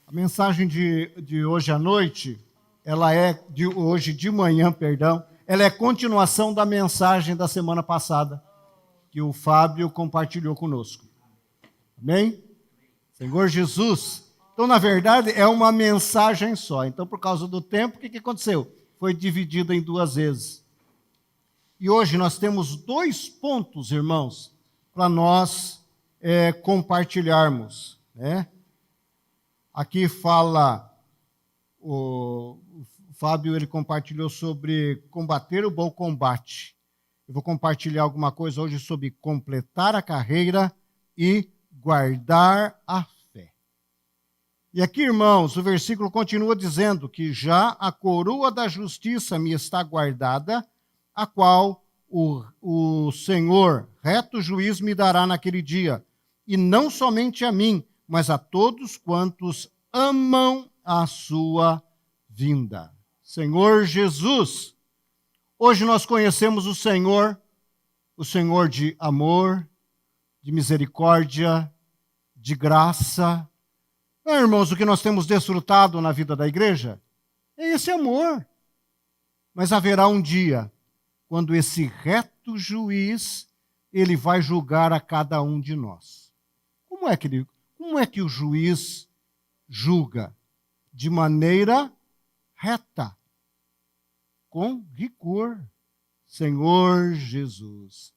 A mensagem de hoje à noite, de hoje de manhã, ela é continuação da mensagem da semana passada, que o Fábio compartilhou conosco. Amém? Senhor Jesus. Então, na verdade, é uma mensagem só. Então, por causa do tempo, o que aconteceu? Foi dividida em duas vezes. E hoje nós temos 2 pontos, irmãos, para nós compartilharmos, né? Aqui fala, o Fábio, ele compartilhou sobre combater o bom combate. Eu vou compartilhar alguma coisa hoje sobre completar a carreira e guardar a fé. E aqui, irmãos, o versículo continua dizendo que já a coroa da justiça me está guardada, a qual o Senhor, reto juiz, me dará naquele dia. E não somente a mim, mas a todos quantos amam a sua vinda. Senhor Jesus, hoje nós conhecemos o Senhor de amor, de misericórdia, de graça. Irmãos, o que nós temos desfrutado na vida da igreja é esse amor. Mas haverá um dia quando esse reto juiz, ele vai julgar a cada um de nós. Como é que o juiz julga? De maneira reta, com rigor. Senhor Jesus.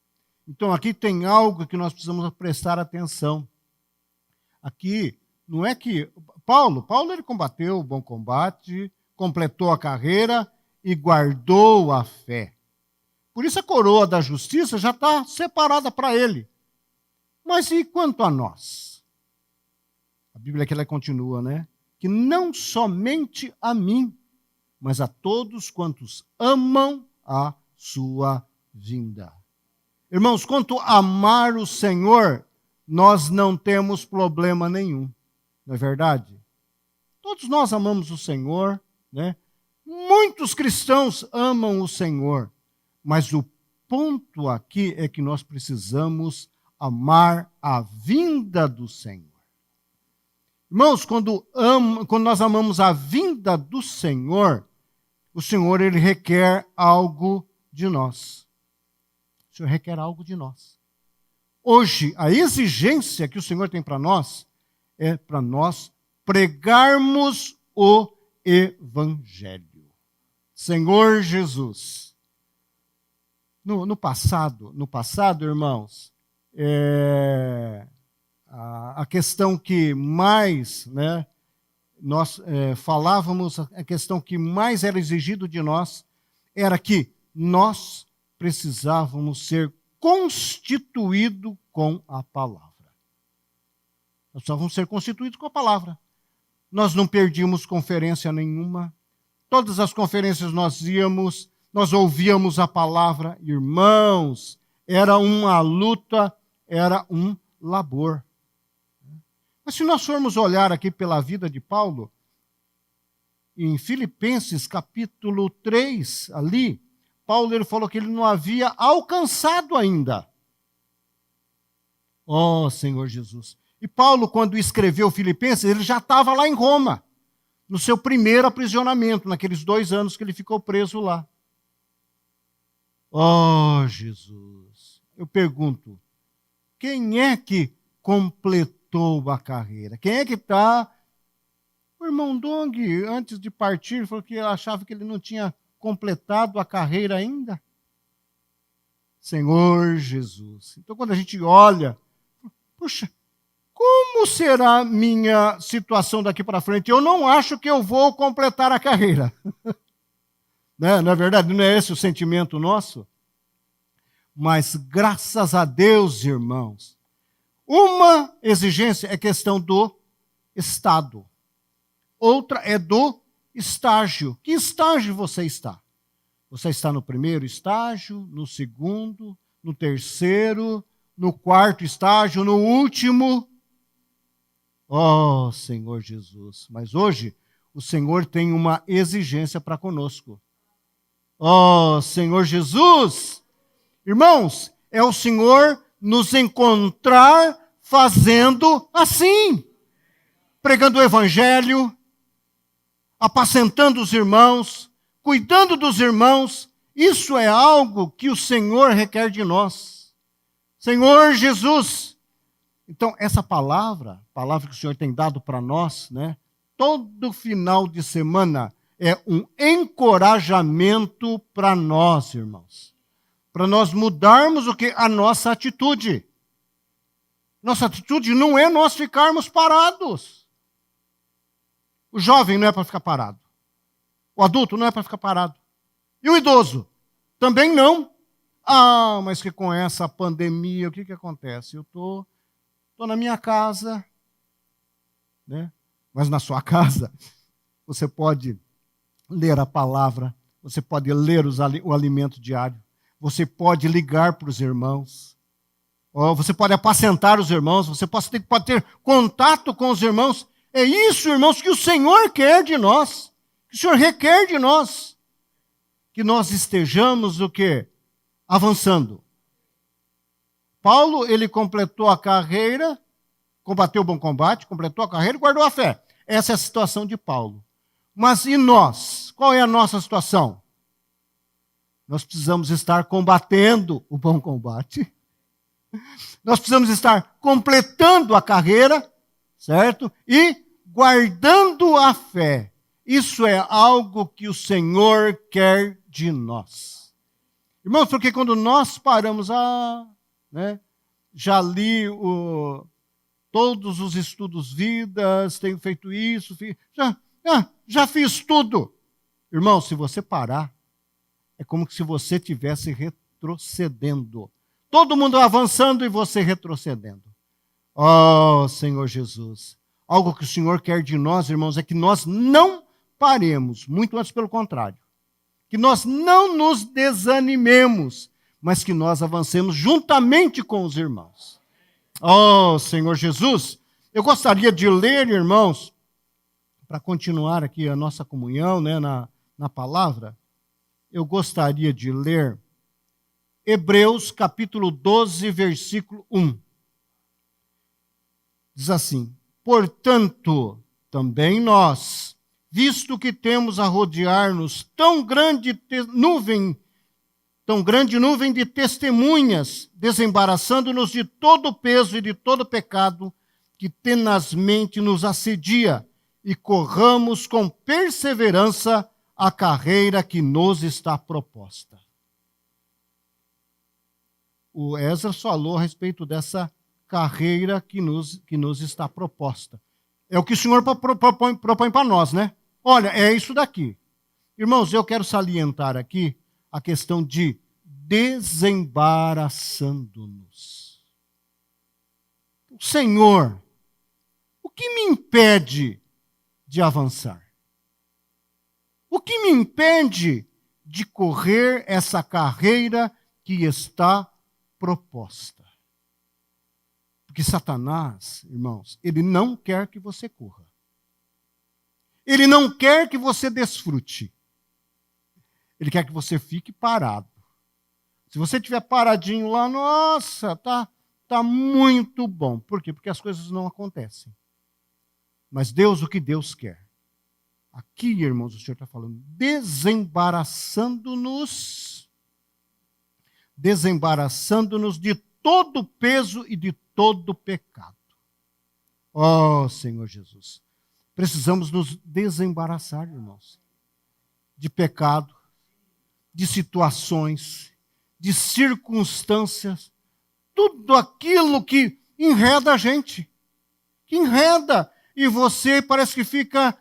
Então aqui tem algo que nós precisamos prestar atenção. Aqui não é que Paulo ele combateu o bom combate, completou a carreira e guardou a fé. Por isso a coroa da justiça já está separada para ele. Mas e quanto a nós? A Bíblia aqui ela continua, né? Que não somente a mim, mas a todos quantos amam a sua vinda. Irmãos, quanto a amar o Senhor, nós não temos problema nenhum. Não é verdade? Todos nós amamos o Senhor, né? Muitos cristãos amam o Senhor. Mas o ponto aqui é que nós precisamos amar a vinda do Senhor. Irmãos, quando nós amamos a vinda do Senhor, o Senhor ele requer algo de nós. O Senhor requer algo de nós. Hoje, a exigência que o Senhor tem para nós é para nós pregarmos o Evangelho. Senhor Jesus. No passado, irmãos, a questão que mais, né, nós falávamos, a questão que mais era exigido de nós era que nós precisávamos ser constituídos com a palavra. Nós precisávamos ser constituídos com a palavra. Nós não perdíamos conferência nenhuma. Todas as conferências nós íamos, nós ouvíamos a palavra, irmãos, era uma luta, era um labor. Mas se nós formos olhar aqui pela vida de Paulo, em Filipenses capítulo 3, ali, Paulo ele falou que ele não havia alcançado ainda. Oh, Senhor Jesus. E Paulo, quando escreveu Filipenses, ele já estava lá em Roma, no seu primeiro aprisionamento, naqueles 2 anos que ele ficou preso lá. Oh, Jesus. Eu pergunto, quem é que completou a carreira? Quem é que está? O irmão Dong, antes de partir, falou que achava que ele não tinha completado a carreira ainda. Senhor Jesus. Então, quando a gente olha, puxa, como será minha situação daqui para frente? Eu não acho que eu vou completar a carreira. Não é verdade? Não é esse o sentimento nosso? Mas, graças a Deus, irmãos, uma exigência é questão do estado. Outra é do estágio. Que estágio você está? Você está no primeiro estágio, no segundo, no terceiro, no quarto estágio, no último? Oh, Senhor Jesus. Mas hoje, o Senhor tem uma exigência para conosco. Oh, Senhor Jesus! Irmãos, é o Senhor nos encontrar fazendo assim. pregando o evangelho, apacentando os irmãos, cuidando dos irmãos. Isso é algo que o Senhor requer de nós. Senhor Jesus. Então, essa palavra que o Senhor tem dado para nós, né? Todo final de semana é um encorajamento para nós, irmãos. Para nós mudarmos o que? A nossa atitude. Nossa atitude não é nós ficarmos parados. O jovem não é para ficar parado. O adulto não é para ficar parado. E o idoso? Também não. Ah, mas que com essa pandemia, o que acontece? Eu estou na minha casa, né? Mas na sua casa, você pode ler a palavra, você pode ler o alimento diário, você pode ligar para os irmãos, você pode apacentar os irmãos, você pode ter contato com os irmãos. É isso, irmãos, que o Senhor quer de nós, que o Senhor requer de nós, que nós estejamos o quê? Avançando. Paulo, ele completou a carreira, combateu o bom combate, completou a carreira e guardou a fé. Essa é a situação de Paulo. Mas e nós? Qual é a nossa situação? Nós precisamos estar combatendo o bom combate. Nós precisamos estar completando a carreira, certo? E guardando a fé. Isso é algo que o Senhor quer de nós. Irmãos, porque quando nós paramos, já li todos os estudos vidas, tenho feito isso, já fiz tudo. Irmão, se você parar, é como se você estivesse retrocedendo. Todo mundo avançando e você retrocedendo. Oh, Senhor Jesus. Algo que o Senhor quer de nós, irmãos, é que nós não paremos, muito antes pelo contrário. Que nós não nos desanimemos, mas que nós avancemos juntamente com os irmãos. Oh, Senhor Jesus, eu gostaria de ler, irmãos, para continuar aqui a nossa comunhão, né, na palavra, eu gostaria de ler Hebreus capítulo 12, versículo 1. Diz assim: portanto, também nós, visto que temos a rodear-nos tão grande nuvem de testemunhas, desembaraçando-nos de todo o peso e de todo o pecado que tenazmente nos assedia, e corramos com perseverança a carreira que nos está proposta. O Esdras falou a respeito dessa carreira que nos está proposta. É o que o Senhor propõe para nós, né? Olha, é isso daqui. Irmãos, eu quero salientar aqui a questão de desembaraçando-nos. Senhor, o que me impede de avançar? O que me impede de correr essa carreira que está proposta? Porque Satanás, irmãos, ele não quer que você corra. Ele não quer que você desfrute. Ele quer que você fique parado. Se você estiver paradinho lá, nossa, tá muito bom. Por quê? Porque as coisas não acontecem. Mas Deus, o que Deus quer? Aqui, irmãos, o Senhor está falando, desembaraçando-nos de todo o peso e de todo o pecado. Oh, Senhor Jesus, precisamos nos desembaraçar, irmãos, de pecado, de situações, de circunstâncias, tudo aquilo que enreda a gente, que enreda, e você parece que fica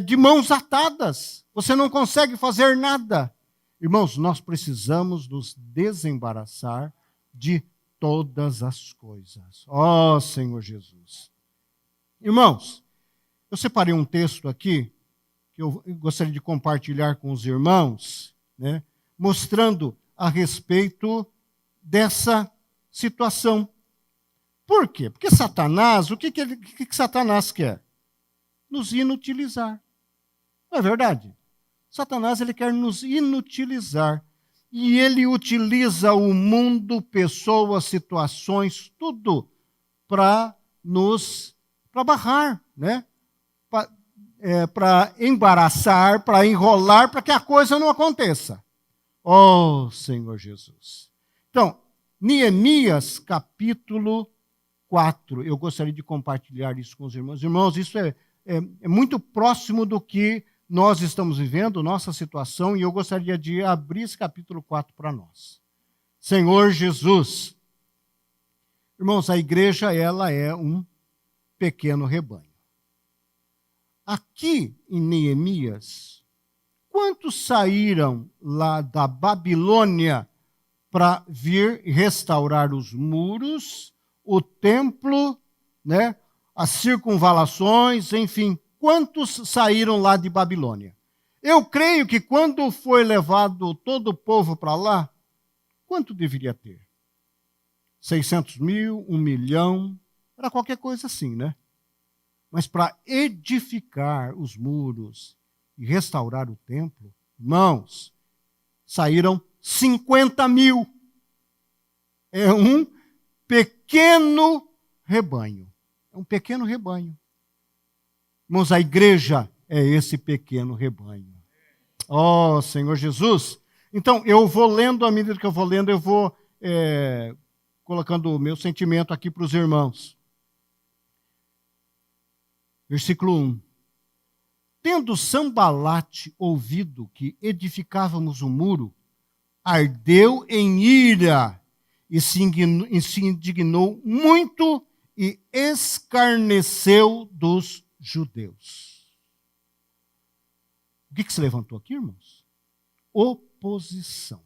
de mãos atadas, você não consegue fazer nada. Irmãos, nós precisamos nos desembaraçar de todas as coisas. Ó Senhor Jesus. Irmãos, eu separei um texto aqui que eu gostaria de compartilhar com os irmãos, né, mostrando a respeito dessa situação. Por quê? Porque Satanás, o que Satanás quer? Nos inutilizar. Não é verdade? Satanás, ele quer nos inutilizar. E ele utiliza o mundo, pessoas, situações, tudo para barrar, né? para embaraçar, para enrolar, para que a coisa não aconteça. Oh, Senhor Jesus. Então, Neemias, capítulo 4. Eu gostaria de compartilhar isso com os irmãos. Irmãos, isso é muito próximo do que nós estamos vivendo, nossa situação, e eu gostaria de abrir esse capítulo 4 para nós. Senhor Jesus. Irmãos, a igreja, ela é um pequeno rebanho. Aqui em Neemias, quantos saíram lá da Babilônia para vir restaurar os muros, o templo, né, as circunvalações, enfim, quantos saíram lá de Babilônia? Eu creio que quando foi levado todo o povo para lá, quanto deveria ter? 600 mil, 1 milhão, era qualquer coisa assim, né? Mas para edificar os muros e restaurar o templo, irmãos, saíram 50 mil. É um pequeno rebanho. É um pequeno rebanho. Irmãos, a igreja é esse pequeno rebanho. Oh, Senhor Jesus. Então, eu vou lendo, à medida que eu vou lendo, eu vou colocando o meu sentimento aqui para os irmãos. Versículo 1. Tendo Sambalate ouvido que edificávamos o muro, ardeu em ira e se indignou muito e escarneceu dos judeus. O que se levantou aqui, irmãos? Oposição.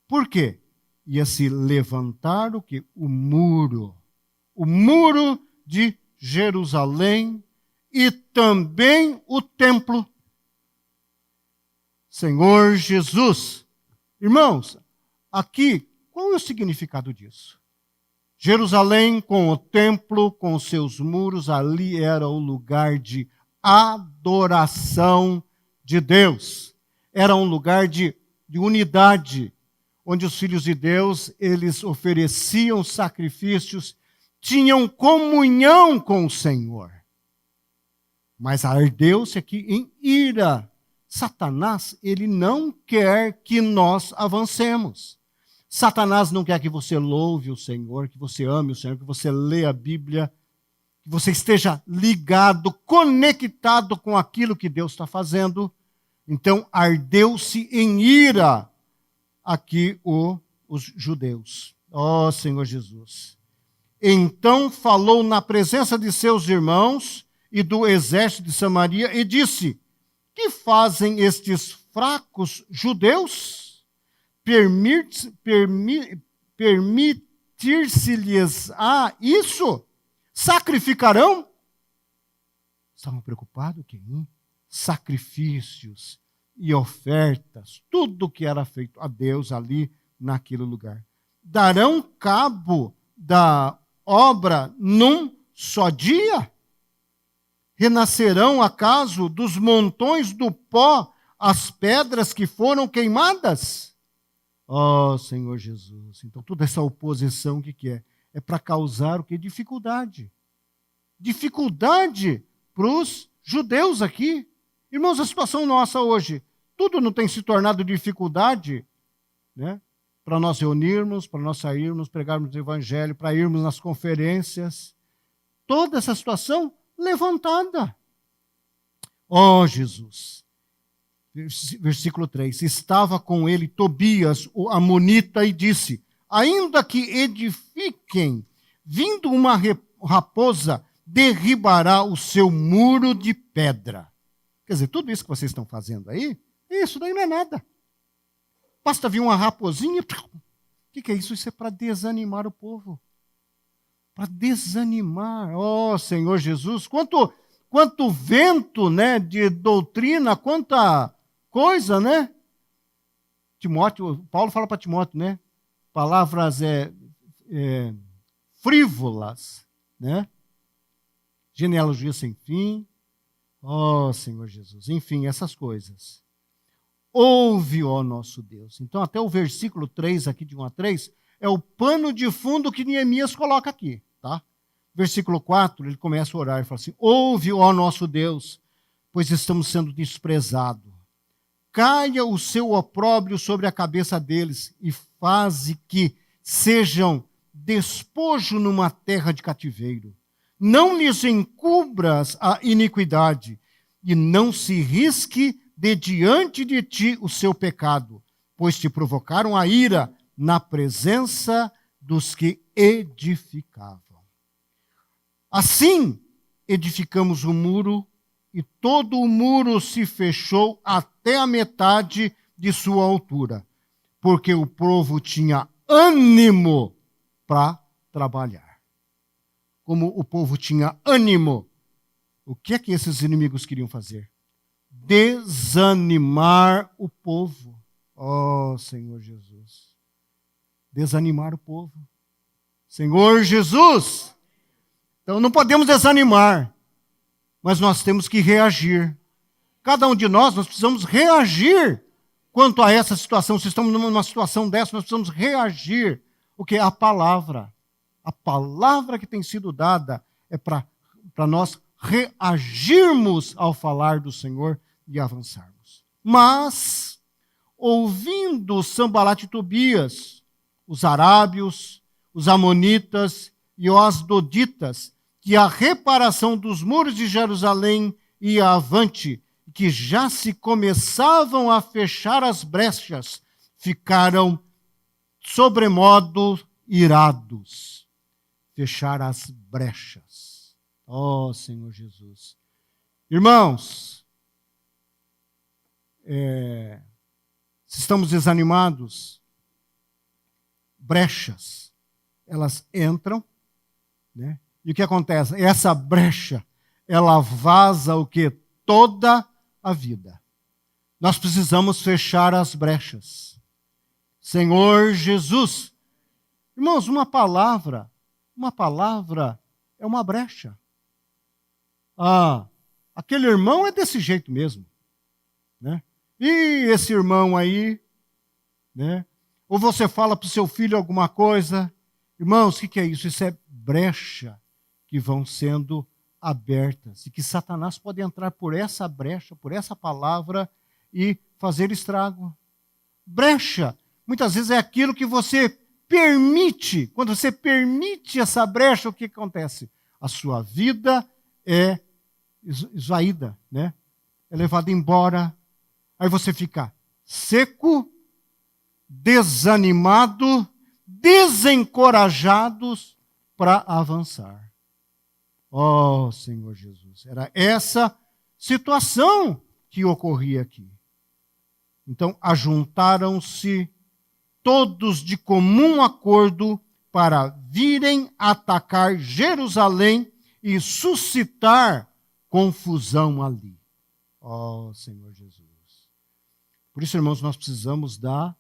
Por quê? Ia se levantar o quê? O muro de Jerusalém e também o templo. Senhor Jesus. Irmãos, aqui, qual é o significado disso? Jerusalém com o templo, com os seus muros, ali era o lugar de adoração de Deus. Era um lugar de unidade, onde os filhos de Deus, eles ofereciam sacrifícios, tinham comunhão com o Senhor. Mas ardeu-se aqui em ira. Satanás, ele não quer que nós avancemos. Satanás não quer que você louve o Senhor, que você ame o Senhor, que você leia a Bíblia, que você esteja ligado, conectado com aquilo que Deus está fazendo. Então, ardeu-se em ira aqui os judeus. Ó Senhor Jesus. Então falou na presença de seus irmãos e do exército de Samaria e disse: que fazem estes fracos judeus? Permitir-se-lhes isso? Sacrificarão? Estavam preocupados em sacrifícios e ofertas, tudo que era feito a Deus ali naquele lugar. Darão cabo da obra num só dia? Renascerão acaso dos montões do pó as pedras que foram queimadas? Oh, Senhor Jesus. Então, toda essa oposição, o que é? É para causar o que? Dificuldade. Dificuldade para os judeus aqui. Irmãos, a situação nossa hoje, tudo não tem se tornado dificuldade, né? Para nós reunirmos, para nós sairmos, pregarmos o evangelho, para irmos nas conferências. Toda essa situação levantada. Oh, Jesus. Versículo 3. Estava com ele Tobias, o amonita, e disse: ainda que edifiquem, vindo uma raposa, derribará o seu muro de pedra. Quer dizer, tudo isso que vocês estão fazendo aí, isso daí não é nada. Basta vir uma raposinha. O que é isso? Isso é para desanimar o povo. Para desanimar. Oh, Senhor Jesus, quanto vento, né, de doutrina, quanta coisa, né? Timóteo, Paulo fala para Timóteo, né? Palavras frívolas, né? Genealogia sem fim. Oh, Senhor Jesus. Enfim, essas coisas. Ouve, ó nosso Deus. Então, até o versículo 3, aqui de 1 a 3, é o pano de fundo que Neemias coloca aqui, tá? Versículo 4, ele começa a orar e fala assim: ouve, ó nosso Deus, pois estamos sendo desprezados. Caia o seu opróbrio sobre a cabeça deles e faze que sejam despojo numa terra de cativeiro. Não lhes encubras a iniquidade e não se risque de diante de ti o seu pecado, pois te provocaram a ira na presença dos que edificavam. Assim edificamos o muro, e todo o muro se fechou até a metade de sua altura, porque o povo tinha ânimo para trabalhar. Como o povo tinha ânimo, o que é que esses inimigos queriam fazer? Desanimar o povo. Oh, Senhor Jesus. Desanimar o povo. Senhor Jesus. Então não podemos desanimar, mas nós temos que reagir. Cada um de nós precisamos reagir quanto a essa situação. Se estamos numa situação dessa, nós precisamos reagir. O que é a palavra? A palavra que tem sido dada é para nós reagirmos ao falar do Senhor e avançarmos. Mas, ouvindo Sambalat e Tobias, os arábios, os amonitas e os asdoditas, que a reparação dos muros de Jerusalém ia avante, que já se começavam a fechar as brechas, ficaram sobremodo irados. Fechar as brechas. Oh, Senhor Jesus. Irmãos, se estamos desanimados, brechas, elas entram, né? E o que acontece? Essa brecha, ela vaza o quê? Toda a vida. Nós precisamos fechar as brechas. Senhor Jesus. Irmãos, uma palavra é uma brecha. Ah, aquele irmão é desse jeito mesmo, né? E esse irmão aí, né? Ou você fala para o seu filho alguma coisa, irmãos, o que é isso? Isso é brecha que vão sendo abertas e que Satanás pode entrar por essa brecha, por essa palavra e fazer estrago. Brecha, muitas vezes é aquilo que você permite. Quando você permite essa brecha, o que acontece? A sua vida é esvaída, né? É levada embora. Aí você fica seco, desanimado, desencorajados para avançar. Oh, Senhor Jesus, era essa situação que ocorria aqui. Então, ajuntaram-se todos de comum acordo para virem atacar Jerusalém e suscitar confusão ali. Oh, Senhor Jesus. Por isso, irmãos, nós precisamos da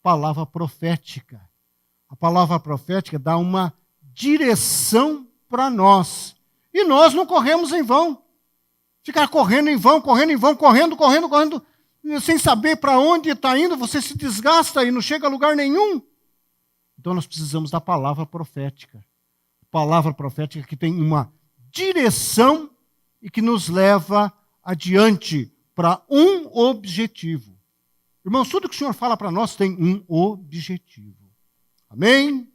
palavra profética. A palavra profética dá uma direção para nós. E nós não corremos em vão. Ficar correndo em vão, correndo, sem saber para onde está indo, você se desgasta e não chega a lugar nenhum. Então nós precisamos da palavra profética. Palavra profética que tem uma direção e que nos leva adiante para um objetivo. Irmãos, tudo que o Senhor fala para nós tem um objetivo. Amém?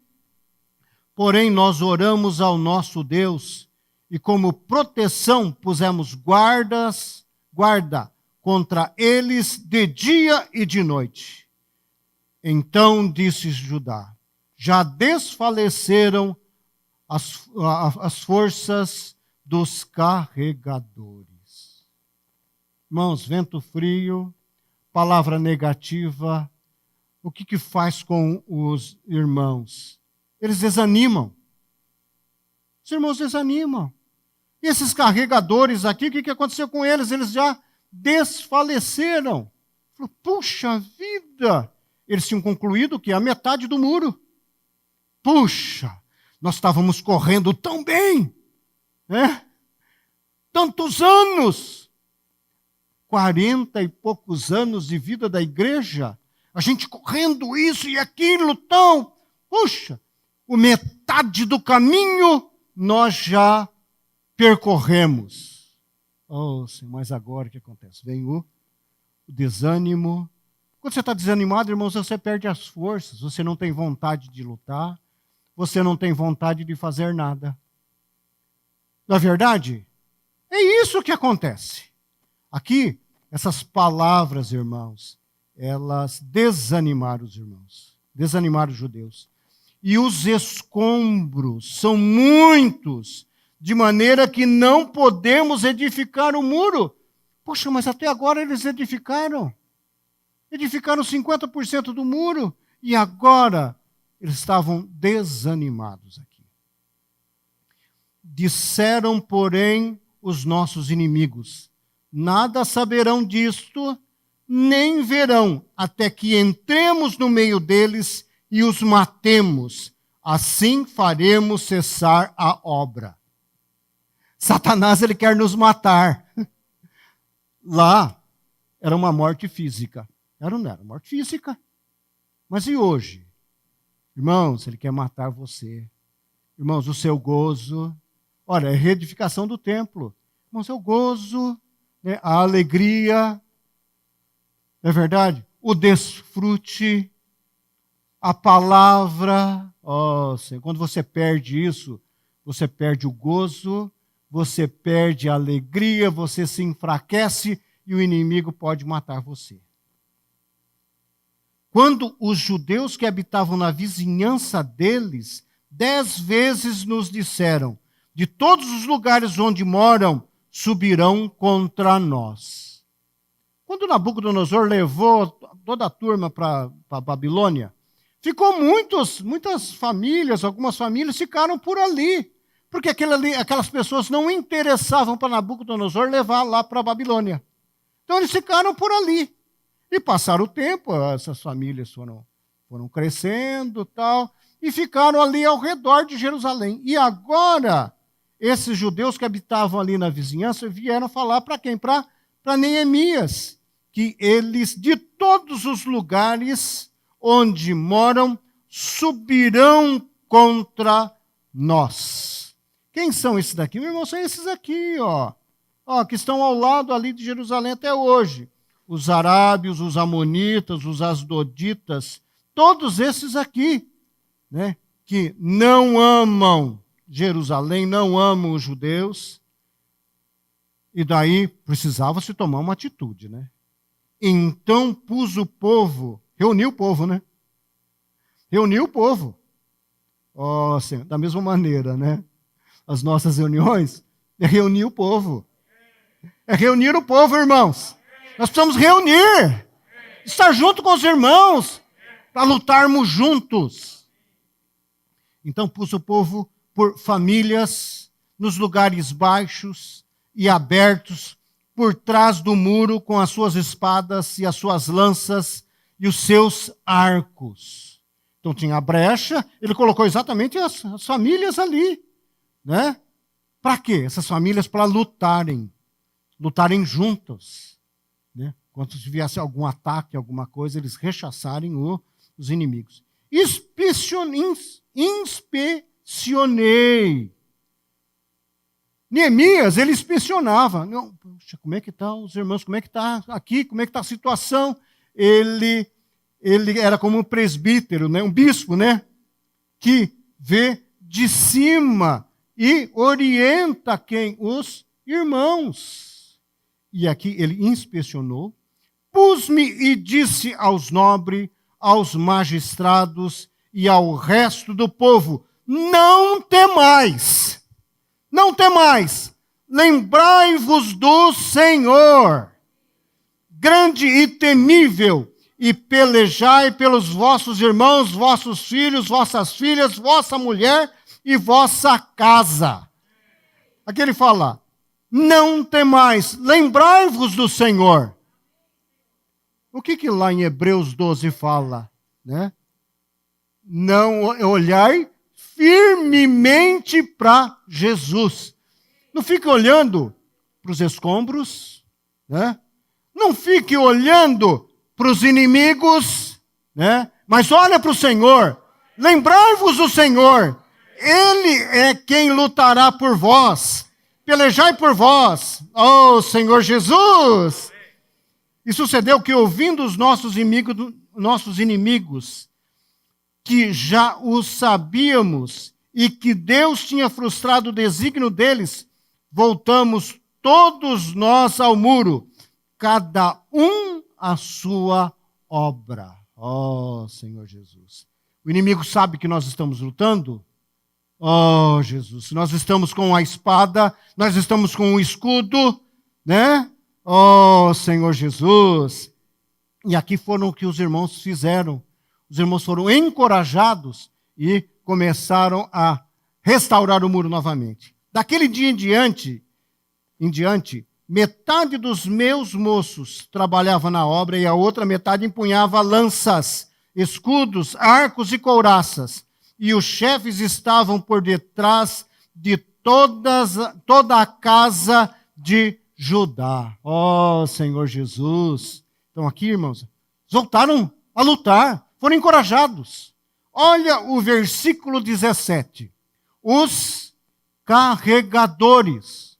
Porém, nós oramos ao nosso Deus e como proteção pusemos guarda contra eles de dia e de noite. Então disse Judá: já desfaleceram as forças dos carregadores. Irmãos, vento frio, palavra negativa, o que faz com os irmãos? Eles desanimam. Os irmãos desanimam. E esses carregadores aqui, o que aconteceu com eles? Eles já desfaleceram. Puxa vida! Eles tinham concluído que a metade do muro. Puxa, nós estávamos correndo tão bem, né? Tantos anos. 40 e poucos anos de vida da igreja. A gente correndo isso e aquilo tão. Puxa, o metade do caminho nós já percorremos. Oh, Senhor, mas agora o que acontece? Vem o desânimo. Quando você está desanimado, irmãos, você perde as forças, você não tem vontade de lutar, você não tem vontade de fazer nada. Não é verdade? É isso que acontece. Aqui, essas palavras, irmãos, elas desanimaram os irmãos, desanimaram os judeus. E os escombros são muitos, de maneira que não podemos edificar o muro. Poxa, mas até agora eles edificaram. Edificaram 50% do muro e agora eles estavam desanimados aqui. Disseram, porém, os nossos inimigos: nada saberão disto, nem verão, até que entremos no meio deles e os matemos. Assim faremos cessar a obra. Satanás, ele quer nos matar. Lá era uma morte física. Não era morte física. Mas e hoje? Irmãos, ele quer matar você. Irmãos, o seu gozo. Olha, é a reedificação do templo. Irmãos, é o gozo, né? A alegria. Não é verdade? O desfrute. A palavra. Oh, Senhor, quando você perde isso, você perde o gozo, você perde a alegria, você se enfraquece e o inimigo pode matar você. Quando os judeus que habitavam na vizinhança deles, 10 vezes nos disseram: de todos os lugares onde moram, subirão contra nós. Quando Nabucodonosor levou toda a turma para a Babilônia, ficou muitas famílias, algumas famílias ficaram por ali, porque aquelas pessoas não interessavam para Nabucodonosor levar lá para a Babilônia. Então eles ficaram por ali. E passaram o tempo, essas famílias foram crescendo e ficaram ali ao redor de Jerusalém. E agora, esses judeus que habitavam ali na vizinhança vieram falar para quem? Para Neemias, que eles, de todos os lugares onde moram, subirão contra nós. Quem são esses daqui? Meu irmão, são esses aqui, que estão ao lado ali de Jerusalém até hoje. Os arábios, os amonitas, os asdoditas, todos esses aqui, né, que não amam Jerusalém, não amam os judeus, e daí precisava se tomar uma atitude, né? Então pus o povo, reuniu o povo, né? Reuniu o povo. Senhor, da mesma maneira, né? As nossas reuniões é reunir o povo. É reunir o povo, irmãos. Nós precisamos reunir, estar junto com os irmãos, para lutarmos juntos. Então pus o povo por famílias, nos lugares baixos e abertos, por trás do muro, com as suas espadas e as suas lanças e os seus arcos. Então tinha a brecha, ele colocou exatamente as famílias ali, né? Para quê? Essas famílias para lutarem juntos. Né? Quando viesse algum ataque, alguma coisa, eles rechaçarem os inimigos. Inspecionei. Neemias, ele inspecionava. Não, poxa, como é que estão os irmãos? Como é que está aqui? Como é que está a situação? Ele era como um presbítero, né? Um bispo, né? Que vê de cima e orienta quem? Os irmãos. E aqui ele inspecionou, pus-me e disse aos nobres, aos magistrados e ao resto do povo: não temais, lembrai-vos do Senhor, grande e temível, e pelejai pelos vossos irmãos, vossos filhos, vossas filhas, vossa mulher e vossa casa. Aqui ele fala: não temais, lembrai-vos do Senhor. O que lá em Hebreus 12 fala? Né? Não olhai firmemente para Jesus. Não fique olhando para os escombros, né? Não fique olhando para os inimigos, né? Mas olha para o Senhor. Lembrai-vos do Senhor, Ele é quem lutará por vós. Pelejai por vós, ó Senhor Jesus. E sucedeu que, ouvindo os nossos inimigos, que já os sabíamos e que Deus tinha frustrado o desígnio deles, voltamos todos nós ao muro, cada um à sua obra. Ó Senhor Jesus. O inimigo sabe que nós estamos lutando? Oh, Jesus, nós estamos com a espada, nós estamos com o escudo, né? Oh, Senhor Jesus. E aqui foram o que os irmãos fizeram. Os irmãos foram encorajados e começaram a restaurar o muro novamente. Daquele dia em diante, metade dos meus moços trabalhava na obra e a outra metade empunhava lanças, escudos, arcos e couraças. E os chefes estavam por detrás de toda a casa de Judá. Ó Senhor Jesus. Então aqui, irmãos, voltaram a lutar, foram encorajados. Olha o versículo 17. Os carregadores.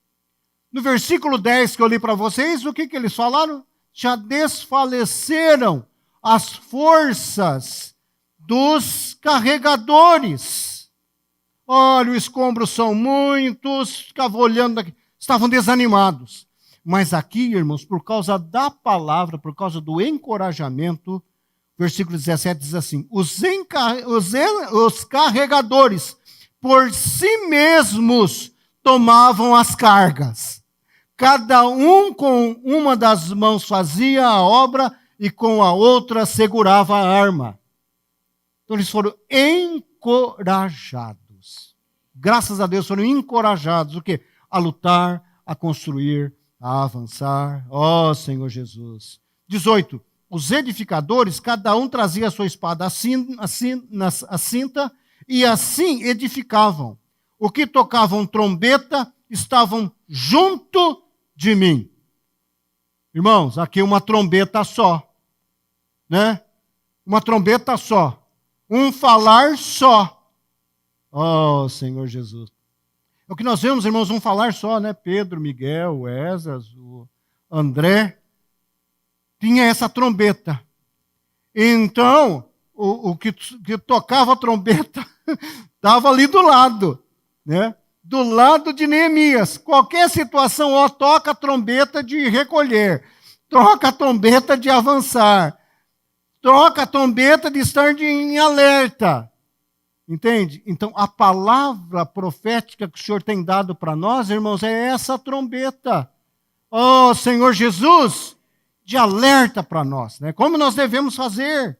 No versículo 10 que eu li para vocês, o que eles falaram? Já desfaleceram as forças dos carregadores. Olha, os escombros são muitos, ficava olhando aqui, estavam desanimados. Mas aqui, irmãos, por causa da palavra, por causa do encorajamento, versículo 17 diz assim: os carregadores por si mesmos tomavam as cargas. Cada um com uma das mãos fazia a obra e com a outra segurava a arma. Então eles foram encorajados. Graças a Deus foram encorajados. O quê? A lutar, a construir, a avançar. Ó Senhor Jesus. 18. Os edificadores, cada um trazia a sua espada à cinta e assim edificavam. O que tocavam trombeta estavam junto de mim. Irmãos, aqui uma trombeta só. Né? Uma trombeta só. Um falar só. Oh, Senhor Jesus. É o que nós vemos, irmãos, um falar só, né? Pedro, Miguel, Esdras, o André. Tinha essa trombeta. Então, o que tocava a trombeta estava ali do lado, né? Do lado de Neemias. Qualquer situação, ó, toca a trombeta de recolher. Toca a trombeta de avançar. Troca a trombeta de estar em alerta. Entende? Então, a palavra profética que o Senhor tem dado para nós, irmãos, é essa trombeta. Oh, Senhor Jesus, de alerta para nós, né? Como nós devemos fazer?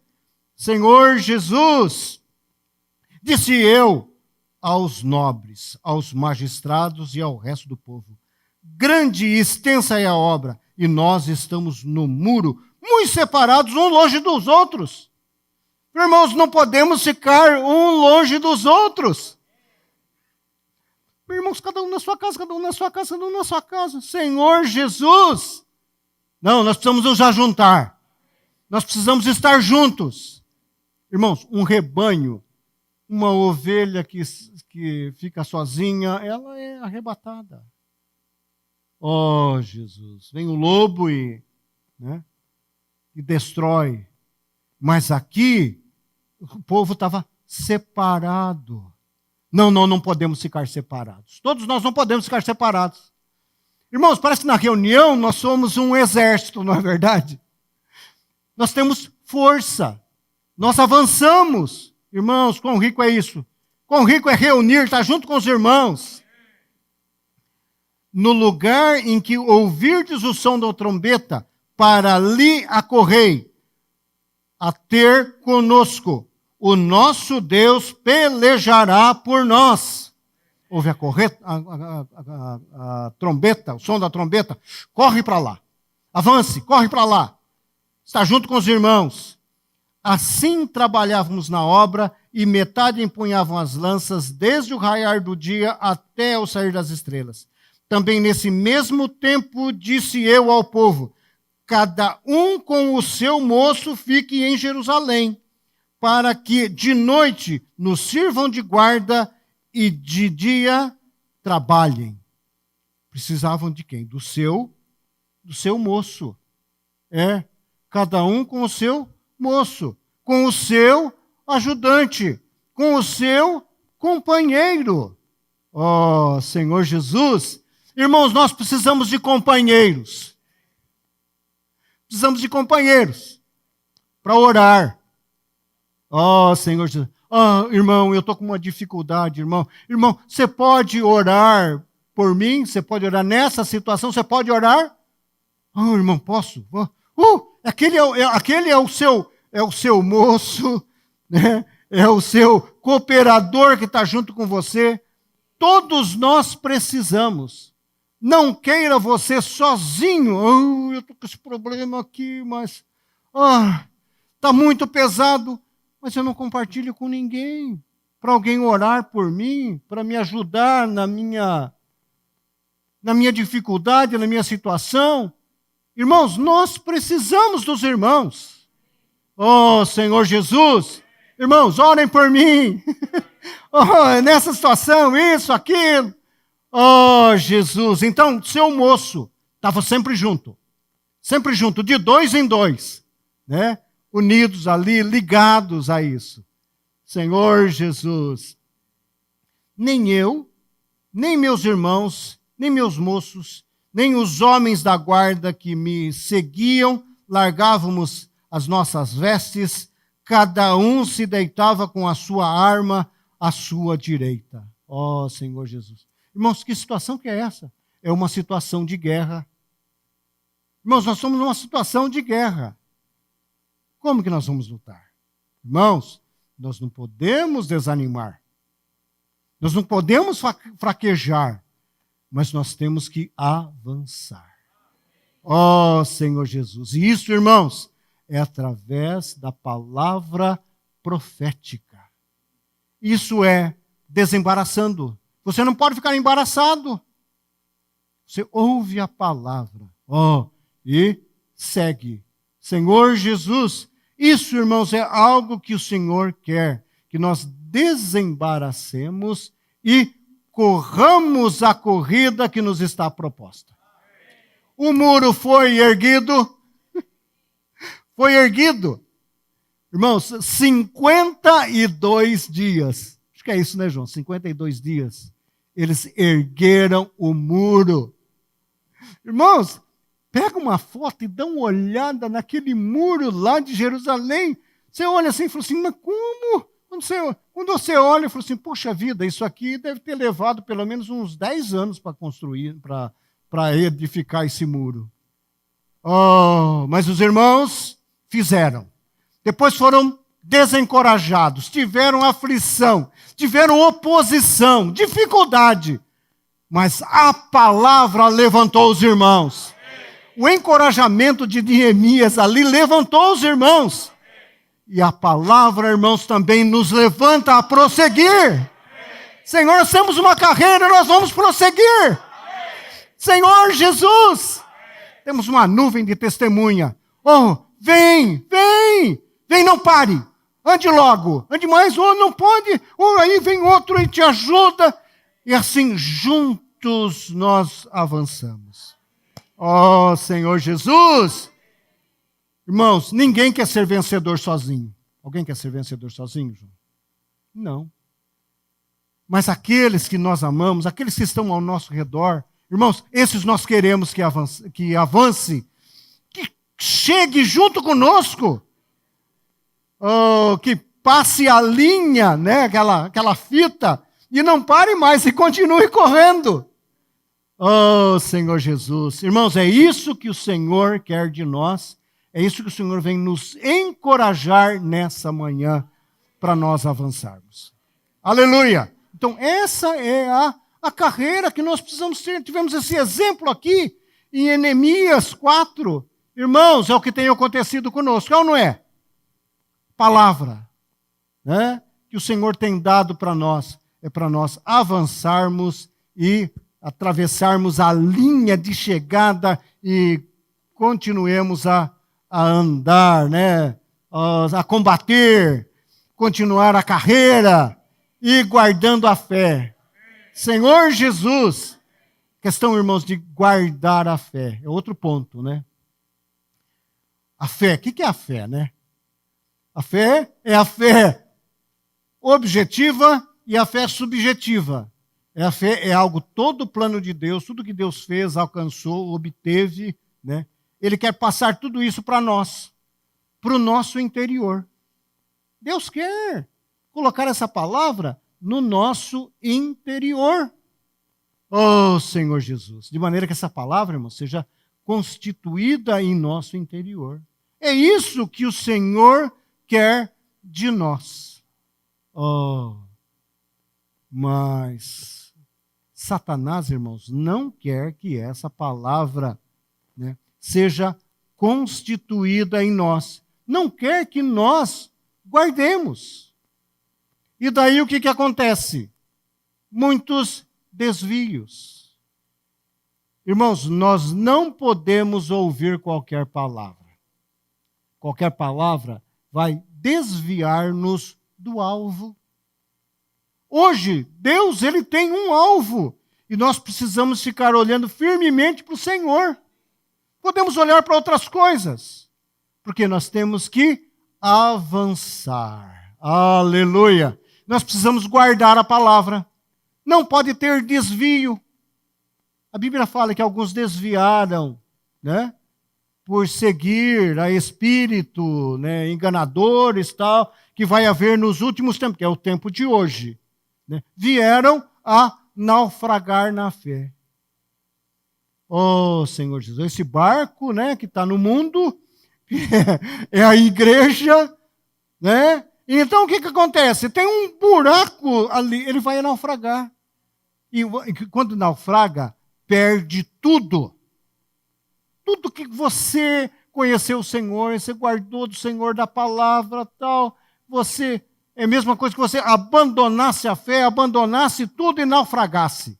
Senhor Jesus, disse eu aos nobres, aos magistrados e ao resto do povo: grande e extensa é a obra, e nós estamos no muro, muito separados, um longe dos outros. Irmãos, não podemos ficar um longe dos outros. Irmãos, cada um na sua casa, cada um na sua casa, cada um na sua casa. Senhor Jesus. Não, nós precisamos nos ajuntar. Nós precisamos estar juntos. Irmãos, um rebanho, uma ovelha que fica sozinha, ela é arrebatada. Oh, Jesus. Vem o lobo e destrói. Mas aqui, o povo estava separado. Não podemos ficar separados. Todos nós não podemos ficar separados. Irmãos, parece que na reunião nós somos um exército, não é verdade? Nós temos força. Nós avançamos. Irmãos, quão rico é isso? Quão rico é reunir, estar junto com os irmãos. No lugar em que ouvirdes o som da trombeta, para ali acorrei, a ter conosco. O nosso Deus pelejará por nós. Ouve a trombeta, o som da trombeta. Corre para lá. Avance, corre para lá. Está junto com os irmãos. Assim trabalhávamos na obra e metade empunhavam as lanças desde o raiar do dia até o sair das estrelas. Também nesse mesmo tempo disse eu ao povo: cada um com o seu moço fique em Jerusalém, para que de noite nos sirvam de guarda e de dia trabalhem. Precisavam de quem? Do seu moço. Cada um com o seu moço, com o seu ajudante, com o seu companheiro. Ó, Senhor Jesus. Irmãos, nós precisamos de companheiros. Precisamos de companheiros para orar. Ó, Senhor Jesus. Irmão, eu estou com uma dificuldade, irmão. Irmão, você pode orar por mim? Você pode orar nessa situação? Você pode orar? Irmão, posso? Aquele é o seu moço, né? É o seu cooperador que está junto com você. Todos nós precisamos. Não queira você sozinho. Eu estou com esse problema aqui, mas está muito pesado. Mas eu não compartilho com ninguém. Para alguém orar por mim, para me ajudar na minha dificuldade, na minha situação. Irmãos, nós precisamos dos irmãos. Oh, Senhor Jesus. Irmãos, orem por mim. Nessa situação, isso, aquilo. Oh, Jesus. Então, seu moço estava sempre junto, de 2 em 2, né? Unidos ali, ligados a isso. Senhor Jesus. Nem eu, nem meus irmãos, nem meus moços, nem os homens da guarda que me seguiam, largávamos as nossas vestes, cada um se deitava com a sua arma à sua direita. Ó, Senhor Jesus. Irmãos, que situação que é essa? É uma situação de guerra. Irmãos, nós somos numa situação de guerra. Como que nós vamos lutar? Irmãos, nós não podemos desanimar. Nós não podemos fraquejar. Mas nós temos que avançar. Ó, Senhor Jesus. E isso, irmãos, é através da palavra profética. Isso é desembaraçando. Você não pode ficar embaraçado. Você ouve a palavra. E segue. Senhor Jesus. Isso, irmãos, é algo que o Senhor quer. Que nós desembaracemos e corramos a corrida que nos está proposta. O muro foi erguido. Foi erguido. Irmãos, 52 dias. Acho que é isso, né, João? 52 dias. Eles ergueram o muro. Irmãos, pega uma foto e dá uma olhada naquele muro lá de Jerusalém. Você olha assim e fala assim, mas como? Quando você olha e fala assim, poxa vida, isso aqui deve ter levado pelo menos uns 10 anos para construir, para edificar esse muro. Mas os irmãos fizeram. Depois foram desencorajados, tiveram aflição, tiveram oposição, dificuldade. Mas a palavra levantou os irmãos. O encorajamento de Neemias ali levantou os irmãos. E a palavra, irmãos, também nos levanta a prosseguir. Senhor, nós temos uma carreira, nós vamos prosseguir. Senhor Jesus, temos uma nuvem de testemunha. Vem, não pare. Ande logo, ande mais, não pode. Aí vem outro e te ajuda. E assim, juntos nós avançamos. Senhor Jesus. Irmãos, ninguém quer ser vencedor sozinho. Alguém quer ser vencedor sozinho, João? Não. Mas aqueles que nós amamos, aqueles que estão ao nosso redor, irmãos, esses nós queremos que avance, que chegue junto conosco, que passe a linha, né, aquela fita, e não pare mais e continue correndo. Senhor Jesus. Irmãos, é isso que o Senhor quer de nós. É isso que o Senhor vem nos encorajar nessa manhã para nós avançarmos. Aleluia! Então, essa é a carreira que nós precisamos ter. Tivemos esse exemplo aqui em Neemias 4. Irmãos, é o que tem acontecido conosco, é ou não é? Palavra, né? Que o Senhor tem dado para nós. É para nós avançarmos e atravessarmos a linha de chegada e continuemos a andar, né? A combater, continuar a carreira e guardando a fé. Senhor Jesus. Questão, irmãos, de guardar a fé. É outro ponto, né? A fé. O que é a fé, né? A fé é a fé objetiva e a fé subjetiva. A fé é algo, todo o plano de Deus, tudo que Deus fez, alcançou, obteve, né? Ele quer passar tudo isso para nós, para o nosso interior. Deus quer colocar essa palavra no nosso interior. Oh, Senhor Jesus, de maneira que essa palavra, irmão, seja constituída em nosso interior. É isso que o Senhor quer de nós. Oh, mas Satanás, irmãos, não quer que essa palavra, né, seja constituída em nós. Não quer que nós guardemos. E daí o que acontece? Muitos desvios. Irmãos, nós não podemos ouvir qualquer palavra. Qualquer palavra vai desviar-nos do alvo. Hoje, Deus, ele tem um alvo. E nós precisamos ficar olhando firmemente para o Senhor. Podemos olhar para outras coisas. Porque nós temos que avançar. Aleluia. Nós precisamos guardar a palavra. Não pode ter desvio. A Bíblia fala que alguns desviaram, né? Por seguir a espírito, né, enganadores, tal, que vai haver nos últimos tempos, que é o tempo de hoje. Né? Vieram a naufragar na fé. Oh, Senhor Jesus, esse barco, né, que está no mundo, é a igreja, né? Então o que acontece? Tem um buraco ali, ele vai naufragar. E quando naufraga, perde tudo. Tudo que você conheceu o Senhor, você guardou do Senhor da palavra, tal, você é a mesma coisa que você abandonasse a fé, abandonasse tudo e naufragasse.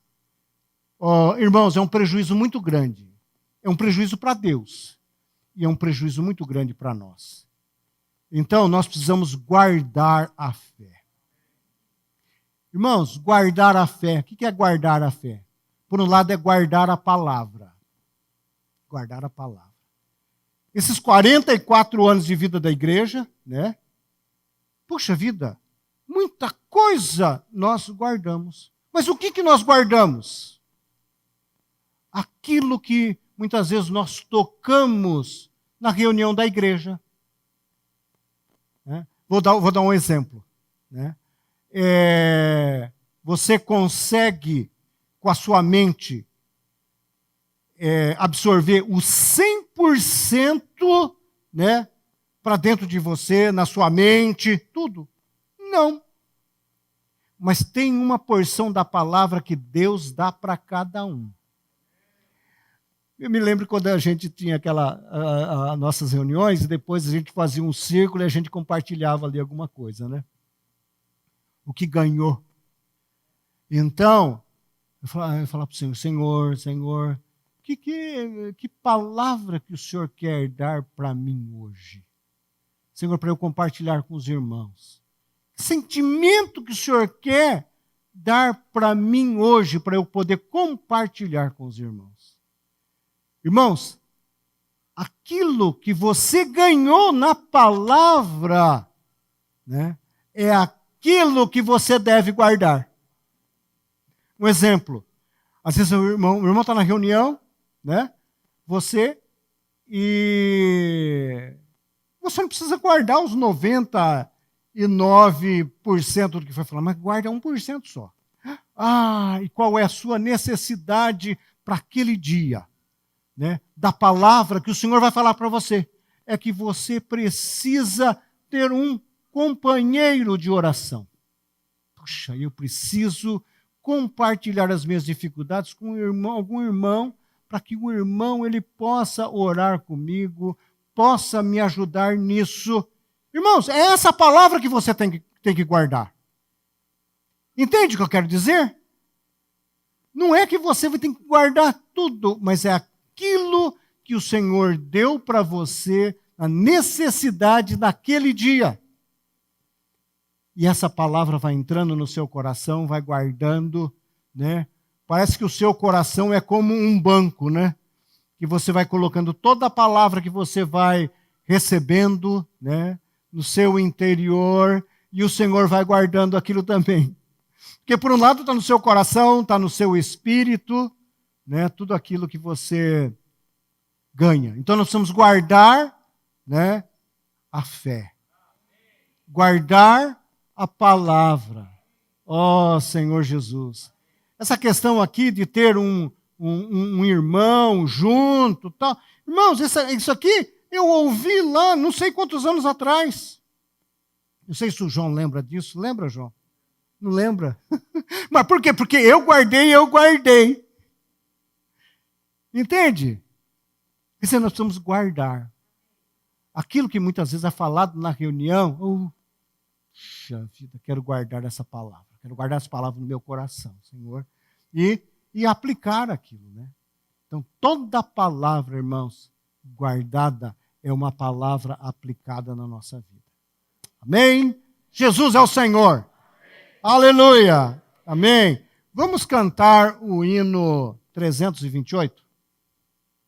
Oh, irmãos, é um prejuízo muito grande. É um prejuízo para Deus. E é um prejuízo muito grande para nós. Então, nós precisamos guardar a fé. Irmãos, guardar a fé. O que é guardar a fé? Por um lado, é guardar a palavra. Guardar a palavra. Esses 44 anos de vida da igreja, né? Puxa vida, muita coisa nós guardamos. Mas o que nós guardamos? Aquilo que muitas vezes nós tocamos na reunião da igreja. Né? Vou dar um exemplo. Né? Você consegue, com a sua mente, absorver o 100%, né, para dentro de você, na sua mente, tudo? Não. Mas tem uma porção da palavra que Deus dá para cada um. Eu me lembro quando a gente tinha nossas reuniões, e depois a gente fazia um círculo e a gente compartilhava ali alguma coisa, né? O que ganhou. Então, eu falava para o Senhor, que palavra que o Senhor quer dar para mim hoje? Senhor, para eu compartilhar com os irmãos. Que sentimento que o Senhor quer dar para mim hoje, para eu poder compartilhar com os irmãos? Irmãos, aquilo que você ganhou na palavra, né, é aquilo que você deve guardar. Um exemplo. Às vezes o irmão está na reunião, né? Você não precisa guardar os 99% do que foi falado, mas guarda 1% só. E qual é a sua necessidade para aquele dia? Né? Da palavra que o Senhor vai falar para você. É que você precisa ter um companheiro de oração. Puxa, eu preciso compartilhar as minhas dificuldades com algum irmão, para que o irmão ele possa orar comigo, possa me ajudar nisso. Irmãos, é essa palavra que você tem que guardar. Entende o que eu quero dizer? Não é que você vai ter que guardar tudo, mas é aquilo que o Senhor deu para você, a necessidade daquele dia. e essa palavra vai entrando no seu coração, vai guardando, né? Parece que o seu coração é como um banco, né? Que você vai colocando toda a palavra que você vai recebendo, né? No seu interior, e o Senhor vai guardando aquilo também. Porque por um lado está no seu coração, está no seu espírito, né? Tudo aquilo que você ganha. Então nós precisamos guardar, né? A fé. Guardar a palavra. Ó Senhor Jesus. Essa questão aqui de ter um irmão junto, tal. Irmãos, isso aqui eu ouvi lá não sei quantos anos atrás. Não sei se o João lembra disso. Lembra, João? Não lembra? Mas por quê? Porque eu guardei. Entende? Isso nós precisamos guardar. Aquilo que muitas vezes é falado na reunião, puxa vida, quero guardar essa palavra. Quero guardar essa palavra no meu coração, Senhor. E aplicar aquilo, né? Então, toda palavra, irmãos, guardada é uma palavra aplicada na nossa vida. Amém? Jesus é o Senhor. Amém. Aleluia. Amém. Vamos cantar o hino 328?